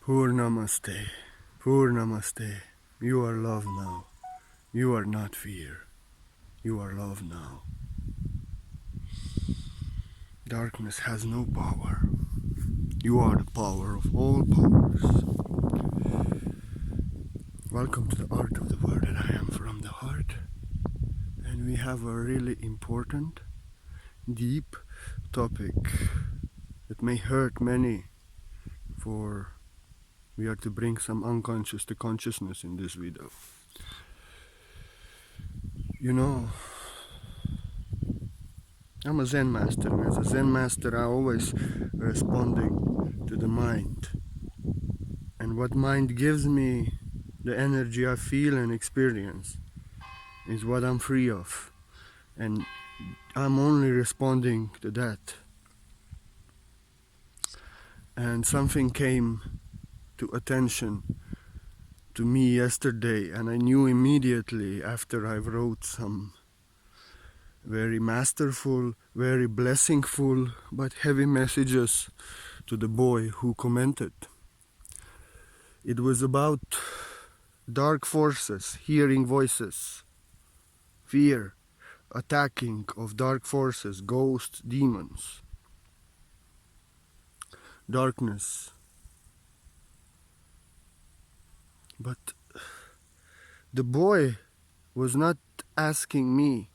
Poor Namaste, poor Namaste. You are love now. You are not fear. You are love now. Darkness has no power. You are the power of all powers. Welcome to the art of the word, and I am from the heart. And we have a really important, deep topic that may hurt many, for we are to bring some unconscious to consciousness in this video. You know, I'm a Zen master, and as a Zen master I'm always responding to the mind. And what mind gives me, the energy I feel and experience, is what I'm free of. And I'm only responding to that. And something came to attention to me yesterday, and I knew immediately after I wrote some very masterful, very blessingful, but heavy messages to the boy who commented. It was about dark forces, hearing voices, fear, attacking of dark forces, ghosts, demons, darkness. But the boy was not asking me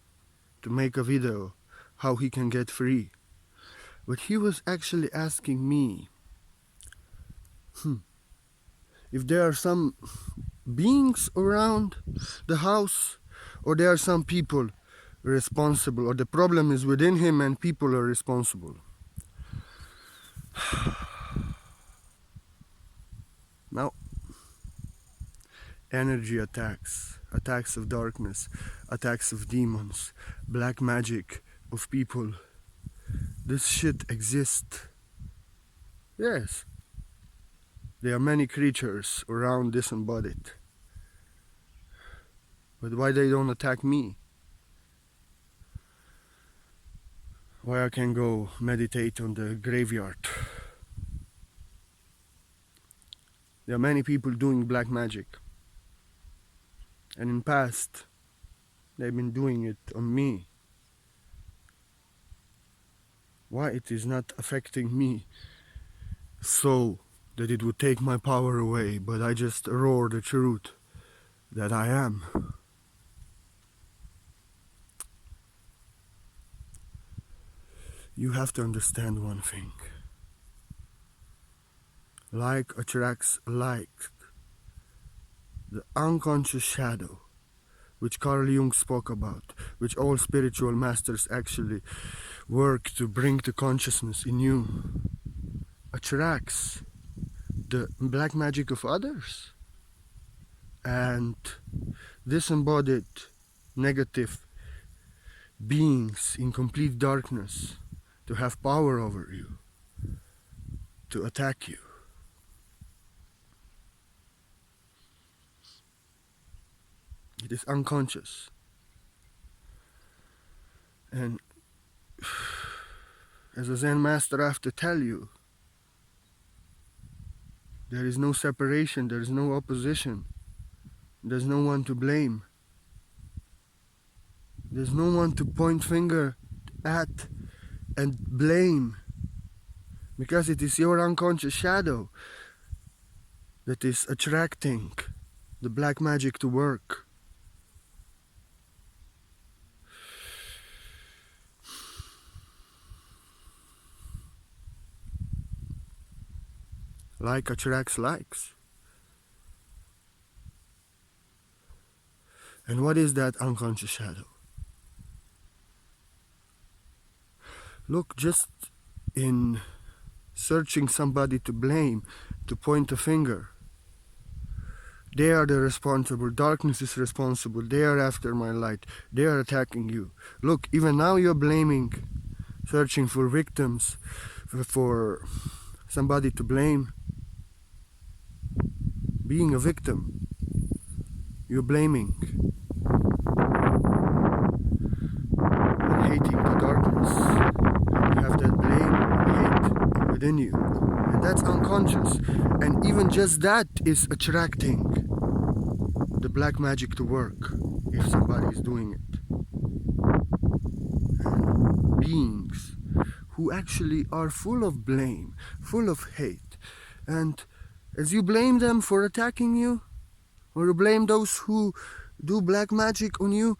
to make a video how he can get free, but he was actually asking me if there are some beings around the house, or there are some people responsible, or the problem is within him and people are responsible. Now, energy attacks, attacks of darkness, attacks of demons, black magic of people. This shit exists. Yes. There are many creatures around disembodied. But why they don't attack me? Why I can go meditate on the graveyard? There are many people doing black magic. And in past, they've been doing it on me. Why it is not affecting me so that it would take my power away, but I just roar the truth that I am. You have to understand one thing. Like attracts like. The unconscious shadow, which Carl Jung spoke about, which all spiritual masters actually work to bring to consciousness in you, attracts the black magic of others. And disembodied negative beings in complete darkness to have power over you, to attack you. It is unconscious. And as a Zen master, I have to tell you, there is no separation, there is no opposition, there's no one to blame. There's no one to point finger at and blame, because it is your unconscious shadow that is attracting the black magic to work. Like attracts likes. And what is that unconscious shadow? Look, just in searching somebody to blame, to point a finger. They are the responsible. Darkness is responsible. They are after my light. They are attacking you. Look, even now you're blaming, searching for victims, for somebody to blame. Being a victim, you're blaming and hating the darkness. You have that blame and hate within you. And that's unconscious. And even just that is attracting the black magic to work if somebody is doing it. And beings who actually are full of blame, full of hate. And as you blame them for attacking you, or you blame those who do black magic on you,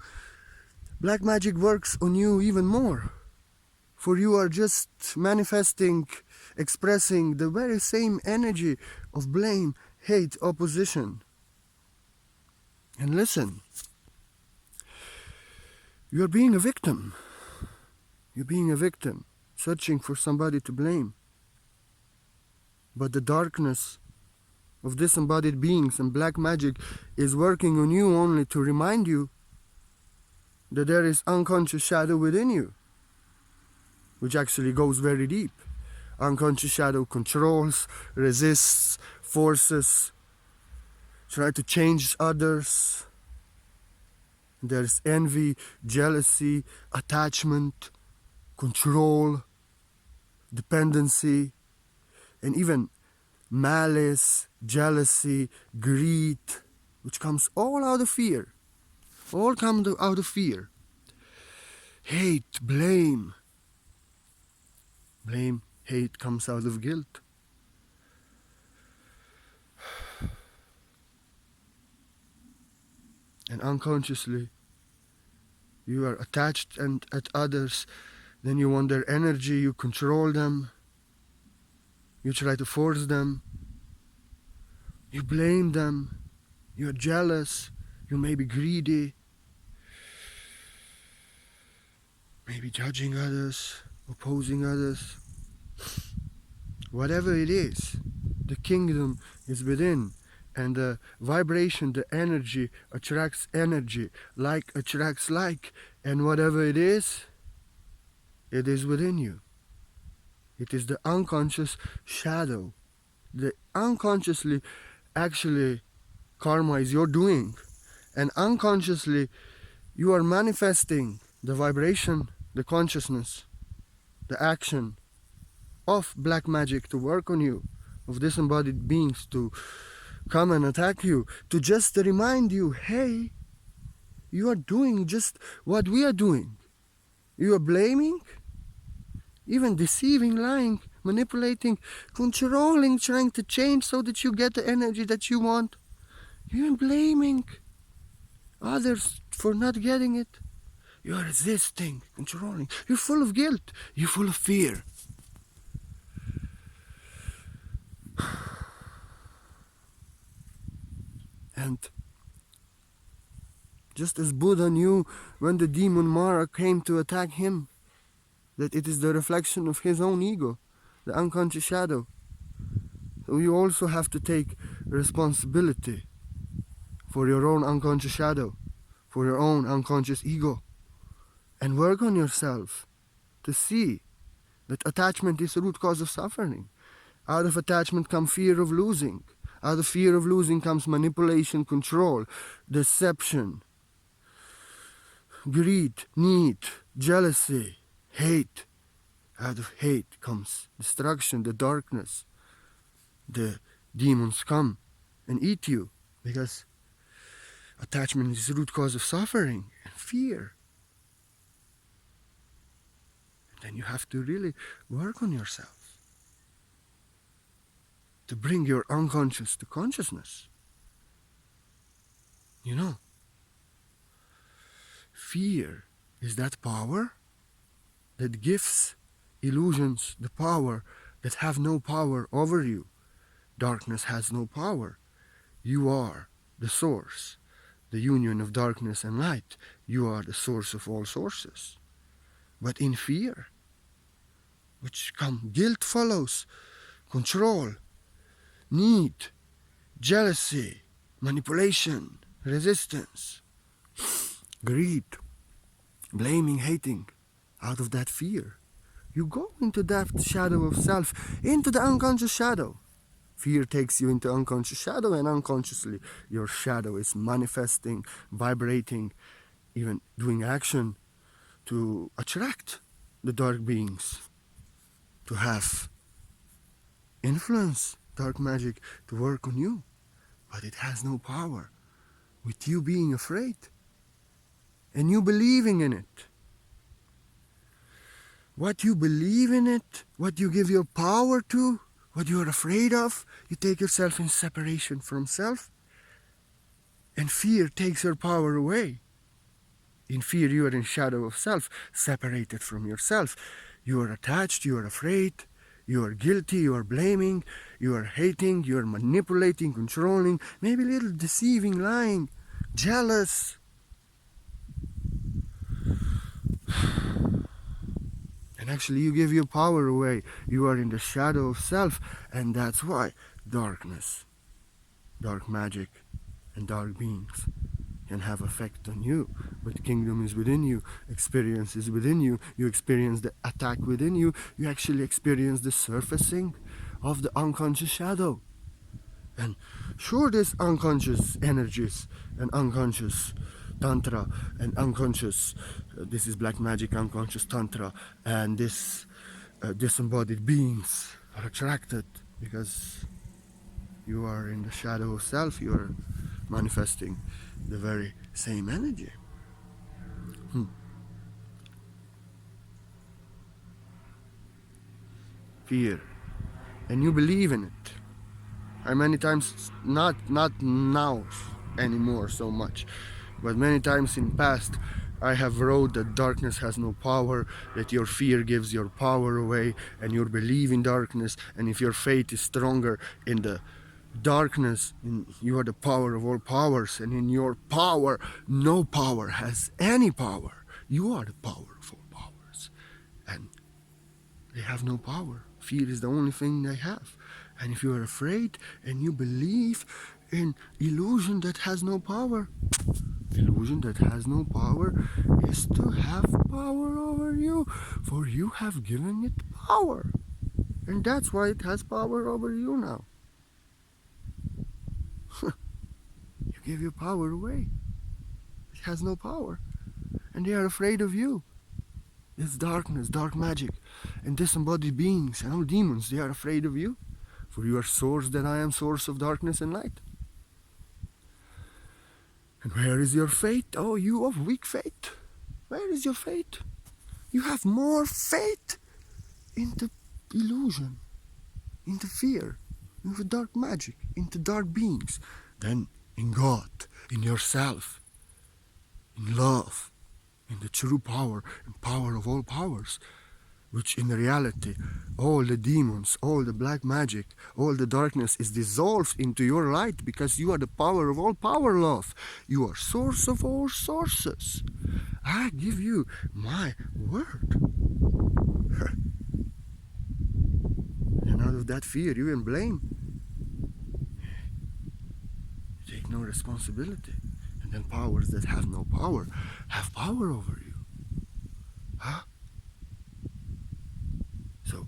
black magic works on you even more. For you are just manifesting, expressing the very same energy of blame, hate, opposition. And listen, you're being a victim. You're being a victim, searching for somebody to blame. But the darkness of disembodied beings and black magic is working on you only to remind you that there is unconscious shadow within you, which actually goes very deep. Unconscious shadow controls, resists, forces, try to change others. There's envy, jealousy, attachment, control, dependency, and even malice, jealousy, greed, which comes all out of fear. All come out of fear. Hate, blame. Blame, hate comes out of guilt. And unconsciously, you are attached and at others, then you want their energy, you control them, you try to force them, you blame them, you're jealous, you may be greedy, maybe judging others, opposing others. Whatever it is, the kingdom is within. And the vibration, the energy attracts energy, like attracts like, and whatever it is within you. It is the unconscious shadow. The unconsciously, actually, karma is your doing, and unconsciously, you are manifesting the vibration, the consciousness, the action of black magic to work on you, of disembodied beings to come and attack you, to just remind you, hey, you are doing just what we are doing. You are blaming, even deceiving, lying, manipulating, controlling, trying to change so that you get the energy that you want. You are blaming others for not getting it. You are resisting, controlling. You're full of guilt. You're full of fear. And just as Buddha knew when the demon Mara came to attack him, that it is the reflection of his own ego, the unconscious shadow. So you also have to take responsibility for your own unconscious shadow, for your own unconscious ego, and work on yourself to see that attachment is the root cause of suffering. Out of attachment comes fear of losing. Out of fear of losing comes manipulation, control, deception, greed, need, jealousy, hate. Out of hate comes destruction, the darkness. The demons come and eat you because attachment is the root cause of suffering and fear. And then you have to really work on yourself to bring your unconscious to consciousness. You know, fear is that power that gives illusions the power that have no power over you. Darkness has no power. You are the source, the union of darkness and light. You are the source of all sources. But in fear, which come guilt follows, control, need, jealousy, manipulation, resistance, greed, blaming, hating. Out of that fear, you go into that shadow of self, into the unconscious shadow. Fear takes you into unconscious shadow, and unconsciously your shadow is manifesting, vibrating, even doing action to attract the dark beings, to have influence dark magic to work on you, but it has no power with you being afraid and you believing in it. What you believe in it, what you give your power to, what you are afraid of, you take yourself in separation from self, and fear takes your power away. In fear, you are in shadow of self, separated from yourself. You are attached, you are afraid, you are guilty, you are blaming, you are hating, you are manipulating, controlling, maybe a little deceiving, lying, jealous. And actually, you give your power away. You are in the shadow of self, and that's why darkness, dark magic, and dark beings can have effect on you. But kingdom is within you, experience is within you. You experience the attack within you. You actually experience the surfacing of the unconscious shadow. And sure, there's unconscious energies and unconscious tantra and unconscious, this is black magic, unconscious tantra, and this disembodied beings are attracted because you are in the shadow of self, you are manifesting the very same energy. Fear. And you believe in it. I many times, not now anymore so much, but many times in past, I have wrote that darkness has no power, that your fear gives your power away, and you believe in darkness, and if your faith is stronger in the darkness, you are the power of all powers, and in your power, no power has any power. You are the power of all powers, and they have no power. Fear is the only thing they have. And if you are afraid and you believe in illusion that has no power, illusion that has no power is to have power over you, for you have given it power. And that's why it has power over you now. You give your power away. It has no power. And they are afraid of you. It's darkness, dark magic, and disembodied beings and all demons, they are afraid of you. For you are source that I am, source of darkness and light. And where is your faith? Oh, you of weak faith. Where is your faith? You have more faith in the illusion, in the fear, in the dark magic, in the dark beings, than in God, in yourself, in love, in the true power and power of all powers, which in reality, all the demons, all the black magic, all the darkness is dissolved into your light, because you are the power of all power, love. You are source of all sources. I give you my word. And out of that fear, you and blame, you take no responsibility. And then powers that have no power have power over you. Huh? So,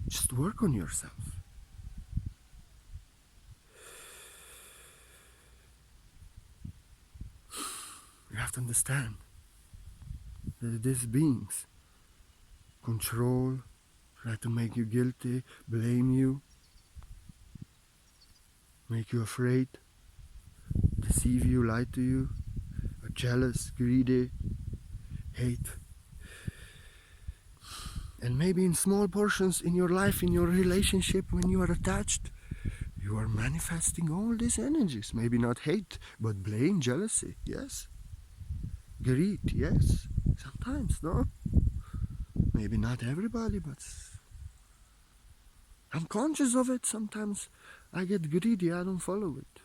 just work on yourself. You have to understand that these beings control, try to make you guilty, blame you, make you afraid, deceive you, lie to you, are jealous, greedy, hate. And maybe in small portions in your life, in your relationship, when you are attached, you are manifesting all these energies. Maybe not hate, but blame, jealousy, yes. Greed, yes. Sometimes, no? Maybe not everybody, but I'm conscious of it. Sometimes I get greedy, I don't follow it.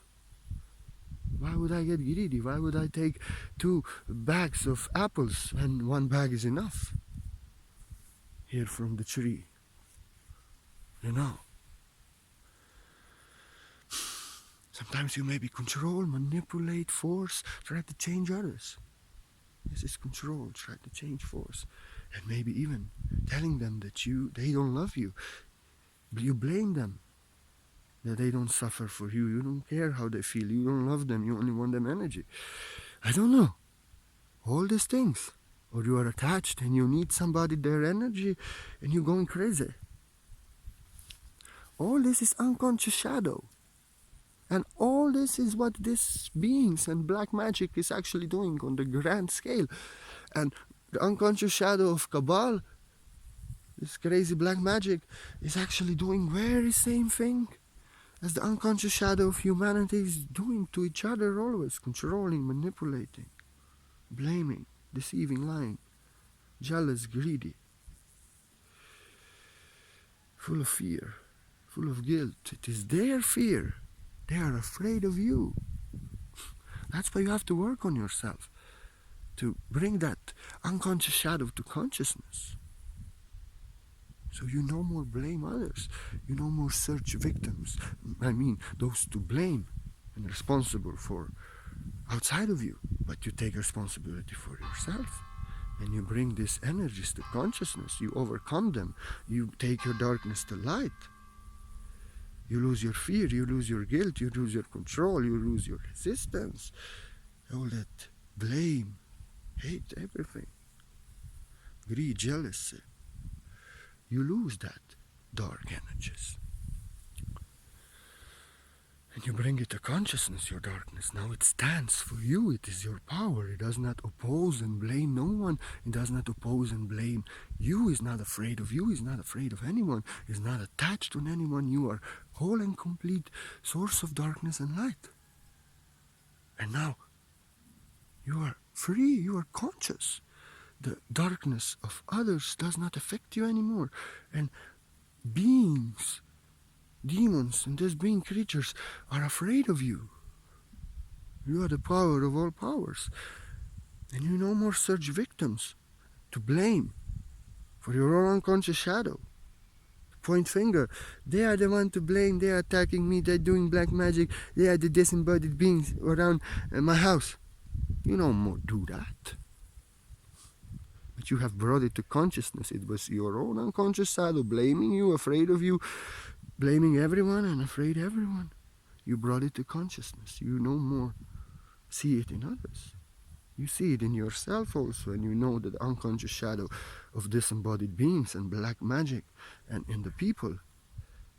Why would I get greedy? Why would I take 2 bags of apples when 1 bag is enough? Here from the tree. You know. Sometimes you maybe control, manipulate, force, try to change others. This is control, try to change, force. And maybe even telling them that they don't love you. You blame them. That they don't suffer for you. You don't care how they feel. You don't love them. You only want them energy. I don't know. All these things. Or you are attached and you need somebody, their energy, and you're going crazy. All this is unconscious shadow. And all this is what these beings and black magic is actually doing on the grand scale. And the unconscious shadow of Cabal, this crazy black magic, is actually doing very same thing as the unconscious shadow of humanity is doing to each other always, controlling, manipulating, blaming, deceiving, lying, jealous, greedy, full of fear, full of guilt. It is their fear. They are afraid of you. That's why you have to work on yourself, to bring that unconscious shadow to consciousness. So you no more blame others. You no more search victims. I mean, those to blame and responsible for outside of you. But you take responsibility for yourself. And you bring these energies to consciousness. You overcome them. You take your darkness to light. You lose your fear. You lose your guilt. You lose your control. You lose your resistance. All that blame, hate, everything. Greed, jealousy. You lose that dark energies. And you bring it to consciousness, your darkness. Now it stands for you. It is your power. It does not oppose and blame no one. It does not oppose and blame you. Is not afraid of you. Is not afraid of anyone. Is not attached to anyone. You are whole and complete source of darkness and light. And now you are free. You are conscious. The darkness of others does not affect you anymore. And beings, demons, and these being creatures are afraid of you. You are the power of all powers. And you no more search victims to blame for your own unconscious shadow. Point finger. They are the one to blame. They are attacking me. They're doing black magic. They are the disembodied beings around my house. You no more do that. But you have brought it to consciousness. It was your own unconscious shadow blaming you, afraid of you, blaming everyone and afraid of everyone. You brought it to consciousness. You no more see it in others. You see it in yourself also, and you know that the unconscious shadow of disembodied beings and black magic and in the people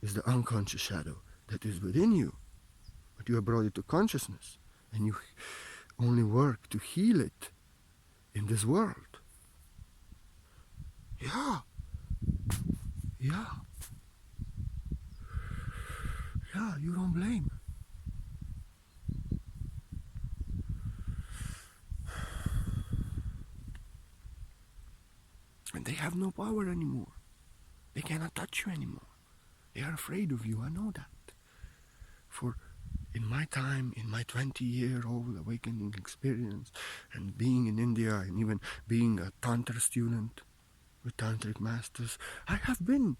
is the unconscious shadow that is within you. But you have brought it to consciousness, and you only work to heal it in this world. Yeah. Yeah. Yeah, you don't blame. And they have no power anymore. They cannot touch you anymore. They are afraid of you, I know that. For in my time, in my 20-year-old awakening experience, and being in India, and even being a Tantra student with Tantric masters, I have been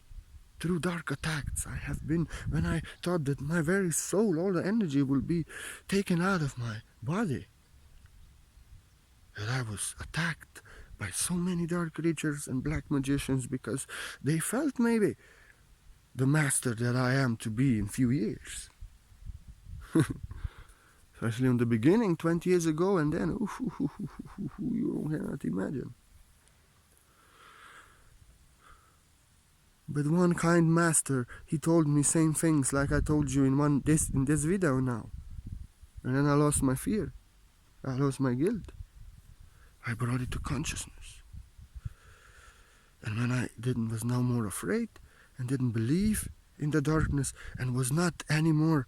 through dark attacks. I have been, when I thought that my very soul, all the energy will be taken out of my body, that I was attacked by so many dark creatures and black magicians because they felt maybe the master that I am to be in few years. Especially in the beginning, 20 years ago, and then, you cannot imagine. But one kind master, he told me same things like I told you in this video now. And then I lost my fear. I lost my guilt. I brought it to consciousness. And when I was no more afraid and didn't believe in the darkness and was not anymore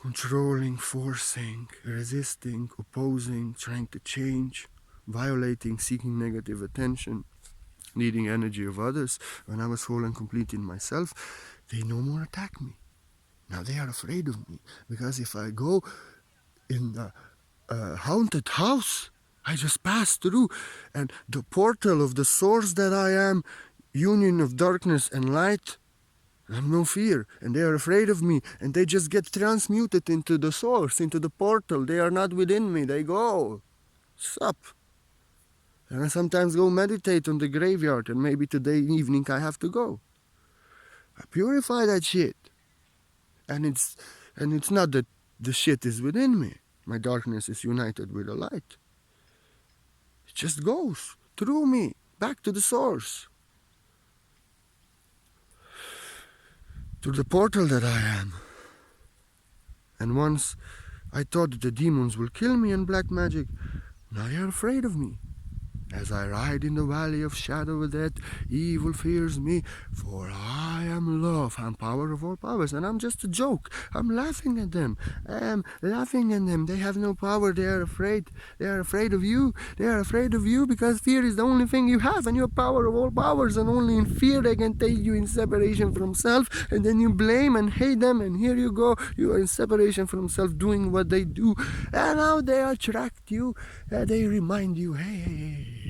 controlling, forcing, resisting, opposing, trying to change, violating, seeking negative attention, needing energy of others, when I was whole and complete in myself, they no more attack me. Now they are afraid of me, because if I go in the haunted house, I just pass through, and the portal of the source that I am, union of darkness and light, I have no fear, and they are afraid of me, and they just get transmuted into the source, into the portal. They are not within me, they go. Sup? And I sometimes go meditate on the graveyard, and maybe today evening I have to go. I purify that shit. And it's not that the shit is within me. My darkness is united with the light. It just goes through me, back to the source. to the portal that I am. And once I thought that the demons will kill me in black magic, now they are afraid of me. As I ride in the valley of shadow of death, evil fears me, for I am love, I'm power of all powers, and I'm just a joke. I'm laughing at them. I am laughing at them. They have no power. They are afraid. They are afraid of you. They are afraid of you because fear is the only thing you have, and you're power of all powers, and only in fear they can take you in separation from self, and then you blame and hate them, and here you go. You are in separation from self, doing what they do, and now they attract you. They remind you, hey,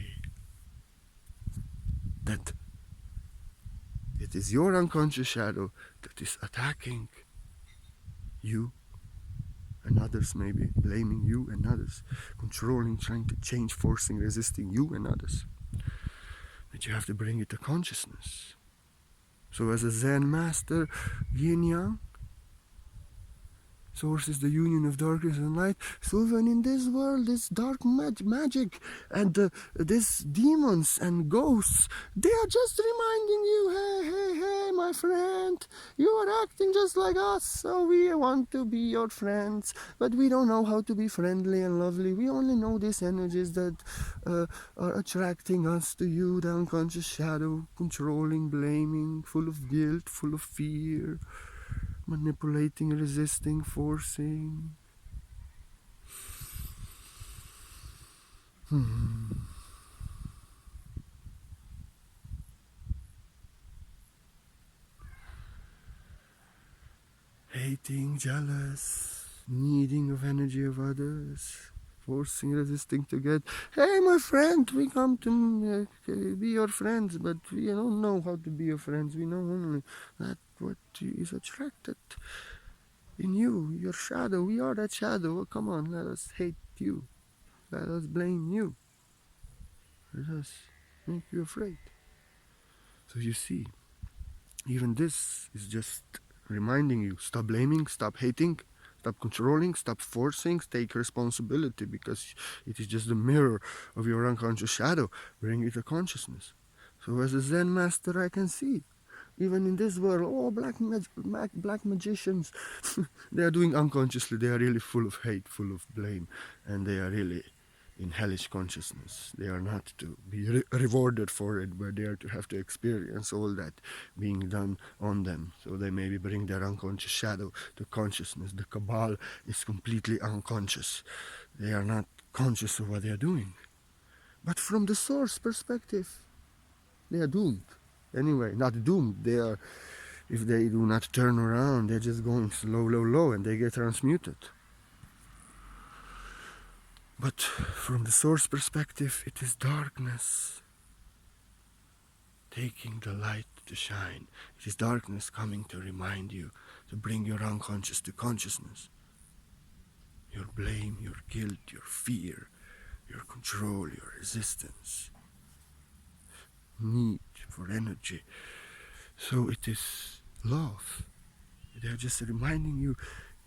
that it is your unconscious shadow that is attacking you and others, maybe blaming you and others, controlling, trying to change, forcing, resisting you and others. That you have to bring it to consciousness. So as a Zen master, yin yang, source is the union of darkness and light. So even in this world, this dark magic and these demons and ghosts, they are just reminding you, hey, my friend, you are acting just like us, so we want to be your friends, but we don't know how to be friendly and lovely. We only know these energies that are attracting us to you, the unconscious shadow, controlling, blaming, full of guilt, full of fear, manipulating, resisting, forcing. Hating, jealous, needing of energy of others, forcing, resisting to get, hey, my friend, we come to be your friends, but we don't know how to be your friends. We know only that what is attracted in you, your shadow. We are that shadow. Oh, come on, let us hate you. Let us blame you. Let us make you afraid. So you see, even this is just reminding you, stop blaming, stop hating, stop controlling, stop forcing, take responsibility, because it is just the mirror of your unconscious shadow. Bring it to consciousness. So as a Zen master, I can see, even in this world, black magicians, they are doing unconsciously, they are really full of hate, full of blame, and they are really in hellish consciousness. They are not to be rewarded for it, but they are to have to experience all that being done on them. So they maybe bring their unconscious shadow to consciousness. The cabal is completely unconscious. They are not conscious of what they are doing. But from the source perspective, they are doomed. Anyway, not doomed. They are, if they do not turn around, they're just going low, and they get transmuted. But from the source perspective, it is darkness taking the light to shine. It is darkness coming to remind you, to bring your unconscious to consciousness. Your blame, your guilt, your fear, your control, your resistance, need for energy. So it is love. They are just reminding you,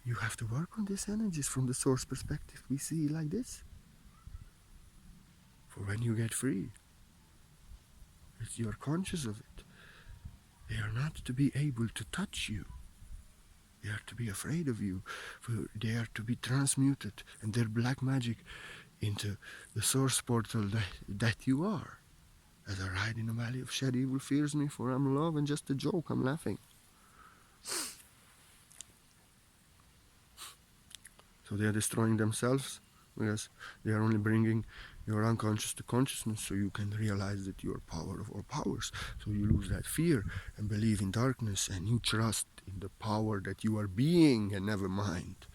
you have to work on these energies from the source perspective. We see it like this. For when you get free, you are conscious of it. They are not to be able to touch you. They are to be afraid of you. For they are to be transmuted and their black magic into the source portal that you are. As I ride in the valley of shadow, evil fears me, for I'm love and just a joke. I'm laughing. So they are destroying themselves because they are only bringing your unconscious to consciousness, so you can realize that you are power of all powers. So you lose that fear and believe in darkness, and you trust in the power that you are being, and never mind.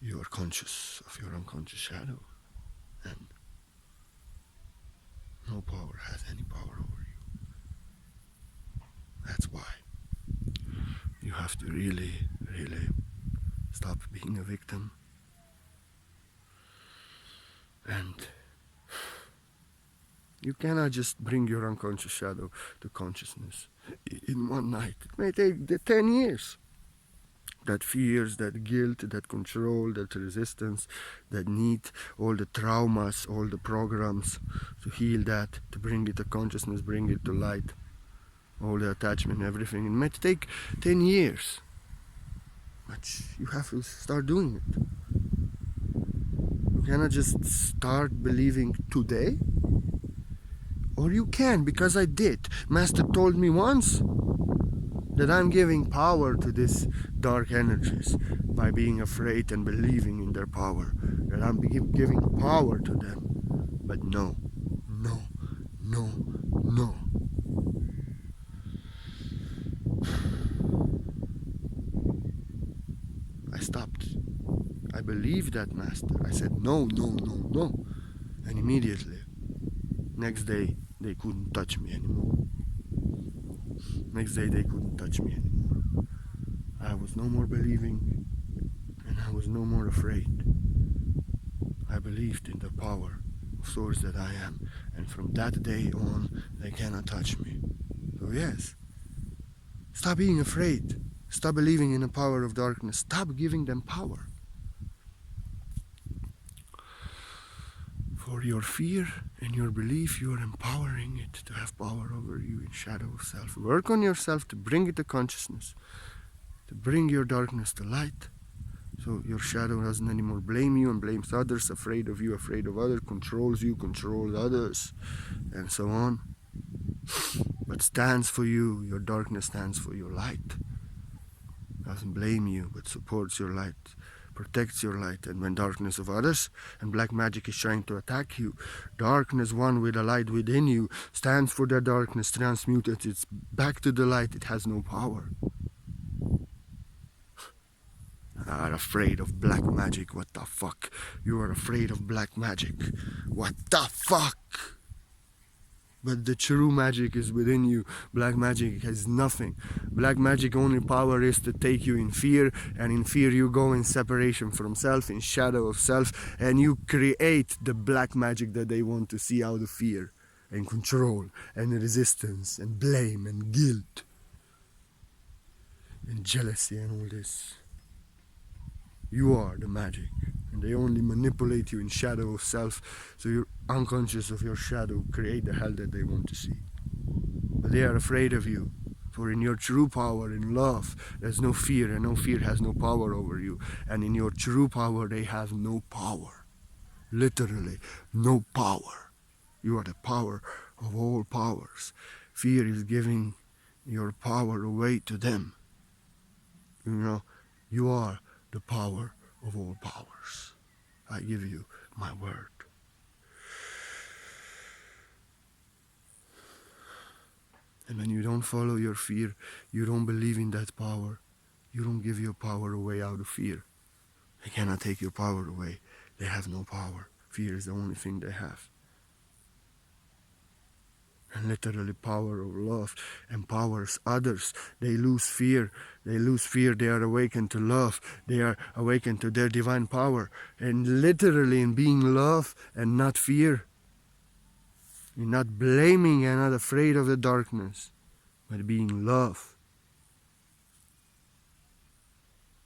You are conscious of your unconscious shadow, and no power has any power over you. That's why you have to really stop being a victim and you cannot just bring your unconscious shadow to consciousness in one night. It may take 10 years. That fears, that guilt, that control, that resistance, that need, all the traumas, all the programs, to heal that, to bring it to consciousness, bring it to light. all the attachment, everything. It might take 10 years, but you have to start doing it. You cannot just start believing today, or you can, because I did. Master told me once that I'm giving power to these dark energies by being afraid and believing in their power, that I'm giving power to them. But no, no, no, no. I stopped. I believed that, Master. I said no, no, no, no. And immediately, next day, they couldn't touch me anymore. Next day, they couldn't touch me anymore. I was no more believing, and I was no more afraid. I believed in the power of source that I am, and from that day on, they cannot touch me. So yes, stop being afraid. Stop believing in the power of darkness. Stop giving them power. For your fear and your belief, you are empowering it to have power over you in shadow of self. Work on yourself to bring it to consciousness, to bring your darkness to light, so your shadow doesn't anymore blame you and blames others, afraid of you, afraid of others, controls you, controls others, and so on. But stands for you, your darkness stands for your light. Doesn't blame you, but supports your light, protects your light. And when darkness of others and black magic is trying to attack you, darkness one with a light within you stands for that darkness, transmuted. It's back to the light. It has no power. Are afraid of black magic. What the fuck? You are afraid of black magic. What the fuck? But the true magic is within you. Black magic has nothing. Black magic only power is to take you in fear, and in fear you go in separation from self, in shadow of self, and you create the black magic that they want to see out of fear and control and resistance and blame and guilt and jealousy and all this. You are the magic, and they only manipulate you in shadow of self, so you're unconscious of your shadow, create the hell that they want to see. But they are afraid of you, for in your true power, in love, there's no fear, and no fear has no power over you. And in your true power, they have no power. Literally, no power. You are the power of all powers. Fear is giving your power away to them. You know, you are the power of all powers. I give you my word. And when you don't follow your fear, you don't believe in that power, you don't give your power away out of fear. They cannot take your power away. They have no power. Fear is the only thing they have. And literally power of love empowers others. They lose fear. They lose fear. They are awakened to love. They are awakened to their divine power. And literally in being love and not fear. You're not blaming and not afraid of the darkness, but being love.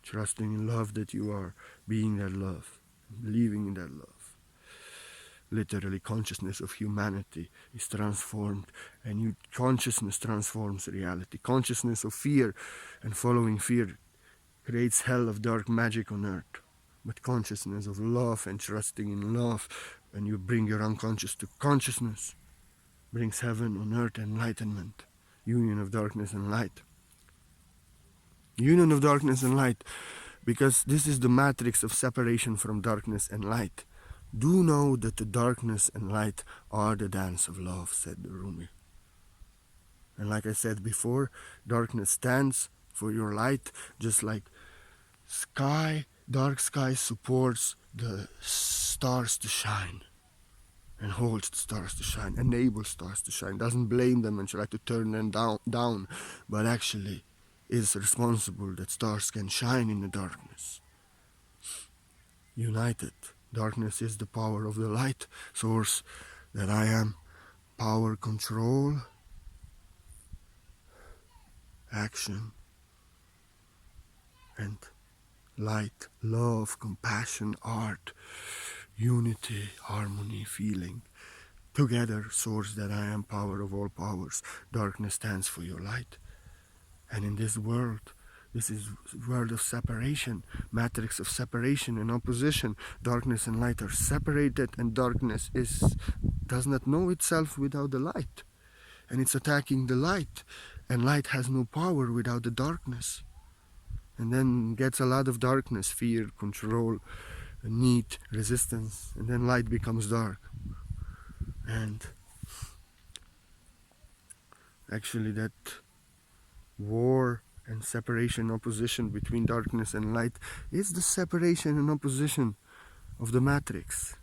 Trusting in love that you are, being that love, believing in that love. Literally, consciousness of humanity is transformed, and consciousness transforms reality. Consciousness of fear and following fear creates hell of dark magic on earth. But consciousness of love and trusting in love, when you bring your unconscious to consciousness, brings heaven on earth, enlightenment, union of darkness and light. Union of darkness and light, because this is the matrix of separation from darkness and light. Do know that the darkness and light are the dance of love, said the Rumi. And like I said before, darkness stands for your light, just like sky, dark sky supports the stars to shine and holds the stars to shine, enables stars to shine, doesn't blame them and try to turn them down, but actually is responsible that stars can shine in the darkness. United. Darkness is the power of the light source that I am. Power, control, action, and light, love, compassion, art, unity, harmony, feeling. Together, source that I am, power of all powers, darkness stands for your light. And in this world, this is world of separation, matrix of separation and opposition. Darkness and light are separated, and darkness does not know itself without the light. And it's attacking the light. And light has no power without the darkness. And then gets a lot of darkness, fear, control, need, resistance. And then light becomes dark. And actually that war and separation, opposition between darkness and light is the separation and opposition of the matrix.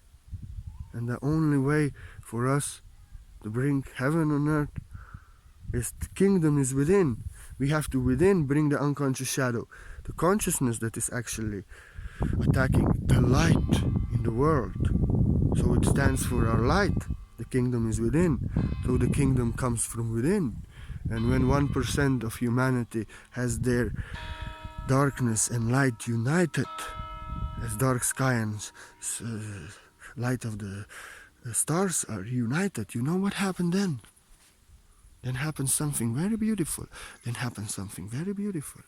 And the only way for us to bring heaven on earth is the kingdom is within. We have to within bring the unconscious shadow, the consciousness that is actually attacking the light in the world. So it stands for our light. The kingdom is within. So the kingdom comes from within. And when 1% of humanity has their darkness and light united, as dark sky and light of the stars are united, you know what happened then? Then happens something very beautiful. Then happens something very beautiful.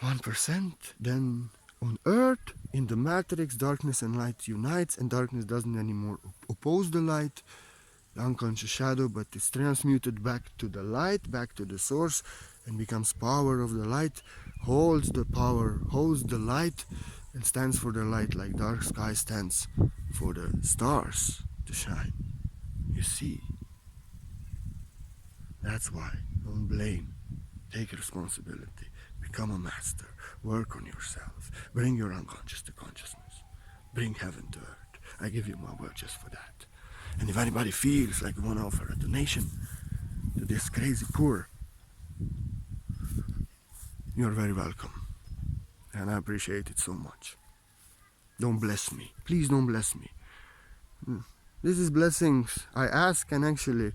1%, then on earth, in the matrix, darkness and light unites, and darkness doesn't anymore oppose the light, the unconscious shadow, but is transmuted back to the light, back to the source, and becomes power of the light, holds the power, holds the light, and stands for the light, like dark sky stands for the stars to shine. You see, that's why. Don't blame. Take responsibility. Become a master. Work on yourself. Bring your unconscious to consciousness. Bring heaven to earth. I give you my word just for that. And if anybody feels like you want to offer a donation to this crazy poor, you're very welcome. And I appreciate it so much. Don't bless me. Please don't bless me. This is blessings I ask, and actually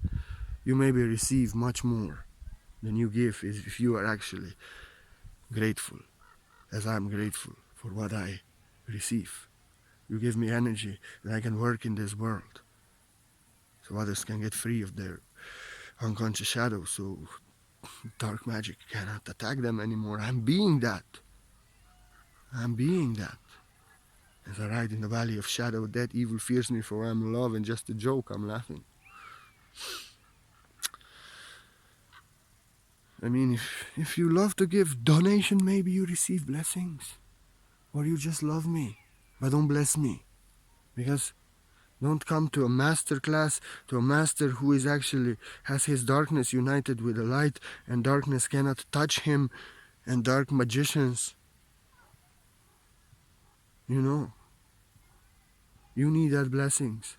you maybe receive much more than you give if you are actually grateful, as I'm grateful for what I receive. You give me energy that I can work in this world, so others can get free of their unconscious shadow, so dark magic cannot attack them anymore. I'm being that. I'm being that. As I ride in the valley of shadow, death, evil fears me, for I'm love, and just a joke, I'm laughing. I mean, if you love to give donation, maybe you receive blessings. Or you just love me. But don't bless me. Because don't come to a master class, to a master who is actually has his darkness united with the light, and darkness cannot touch him, and dark magicians. You know, you need that blessings.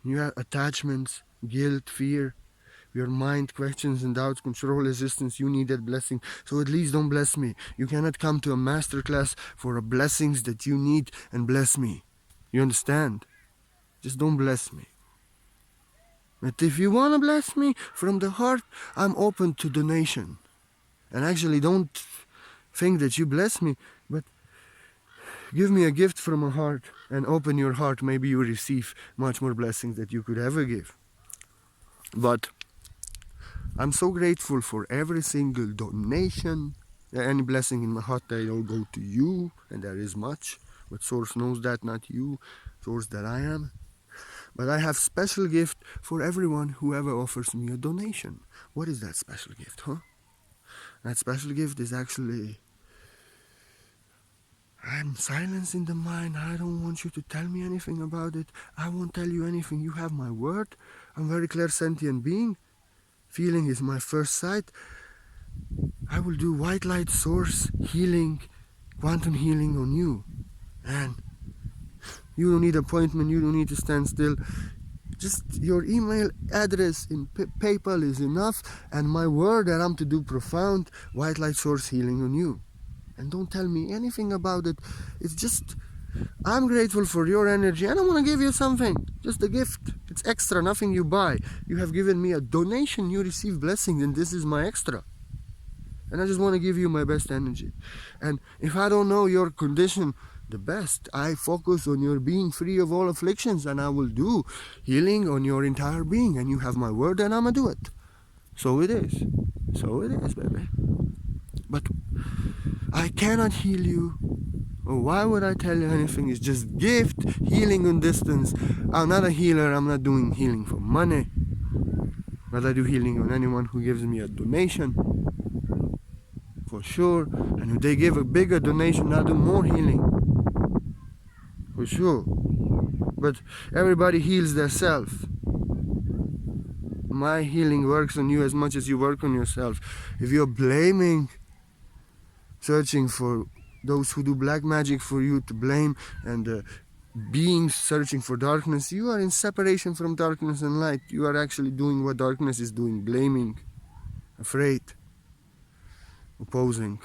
You have attachments, guilt, fear, your mind, questions and doubts, control, resistance. You need that blessing. So at least don't bless me. You cannot come to a master class for blessings that you need and bless me. You understand? Just don't bless me. But if you want to bless me from the heart, I'm open to donation. And actually don't think that you bless me, but give me a gift from a heart and open your heart. Maybe you receive much more blessings that you could ever give. But I'm so grateful for every single donation. Any blessing in my heart, they all go to you, and there is much. But Source knows that, not you, Source that I am. But I have special gift for everyone who ever offers me a donation. What is that special gift, huh? That special gift is actually, I'm silencing the mind. I don't want you to tell me anything about it. I won't tell you anything. You have my word. I'm a very clairsentient being. Feeling is my first sight. I will do white light source healing, quantum healing on you. And you don't need appointment. You don't need to stand still. Just your email address in PayPal is enough. And my word that I'm to do profound white light source healing on you. And don't tell me anything about it. It's just, I'm grateful for your energy and I want to give you something. Just a gift. It's extra, nothing you buy. You have given me a donation, you receive blessings, and this is my extra. And I just want to give you my best energy. And if I don't know your condition, the best. I focus on your being free of all afflictions, and I will do healing on your entire being, and you have my word, and I'ma do it. So it is. So it is, baby. But I cannot heal you. Or why would I tell you anything? It's just gift, healing on distance. I'm not a healer. I'm not doing healing for money. But I do healing on anyone who gives me a donation. For sure. And if they give a bigger donation, I'll do more healing. For sure. But everybody heals themselves. My healing works on you as much as you work on yourself. If you're blaming, searching for those who do black magic for you to blame, and beings searching for darkness, you are in separation from darkness and light. You are actually doing what darkness is doing, blaming, afraid, opposing.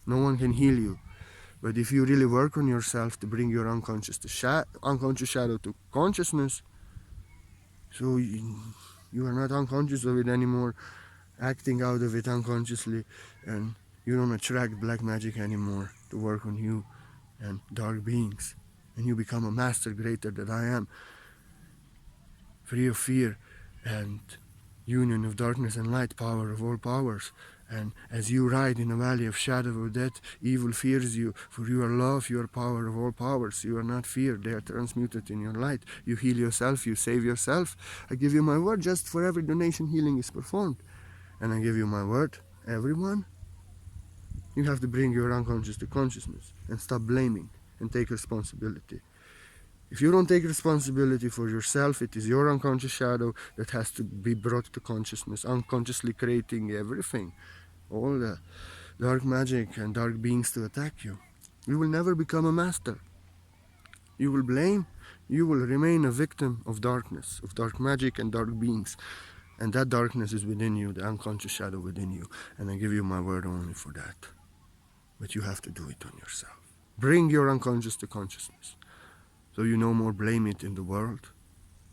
No one can heal you. But if you really work on yourself to bring your unconscious shadow to consciousness, so you are not unconscious of it anymore, acting out of it unconsciously, and you don't attract black magic anymore to work on you and dark beings, and you become a master greater than I am, free of fear and union of darkness and light, power of all powers. And as you ride in a valley of shadow of death, evil fears you, for you are love, you are power of all powers. You are not fear, they are transmuted in your light. You heal yourself, you save yourself. I give you my word, just for every donation healing is performed. And I give you my word, everyone, you have to bring your unconscious to consciousness and stop blaming and take responsibility. If you don't take responsibility for yourself, it is your unconscious shadow that has to be brought to consciousness, unconsciously creating everything, all the dark magic and dark beings to attack you. You will never become a master. You will blame, you will remain a victim of darkness, of dark magic and dark beings. And that darkness is within you, the unconscious shadow within you. And I give you my word only for that. But you have to do it on yourself. Bring your unconscious to consciousness. So you no more blame it in the world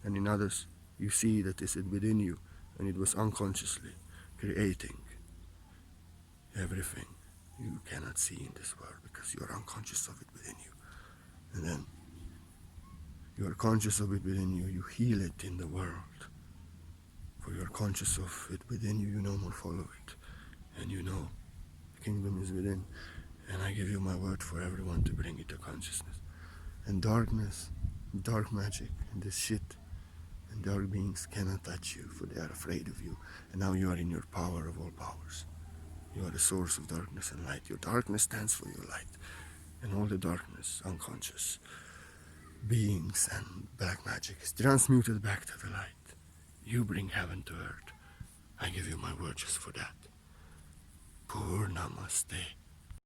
and in others. You see that it is within you, and it was unconsciously creating everything you cannot see in this world because you are unconscious of it within you. And then you are conscious of it within you, you heal it in the world. For you are conscious of it within you, you no more follow it. And you know the kingdom is within. And I give you my word for everyone to bring it to consciousness. And darkness, dark magic, and this shit, and dark beings cannot touch you, for they are afraid of you. And now you are in your power of all powers. You are the source of darkness and light. Your darkness stands for your light. And all the darkness, unconscious beings and black magic is transmuted back to the light. You bring heaven to earth. I give you my word just for that. Purnamaste.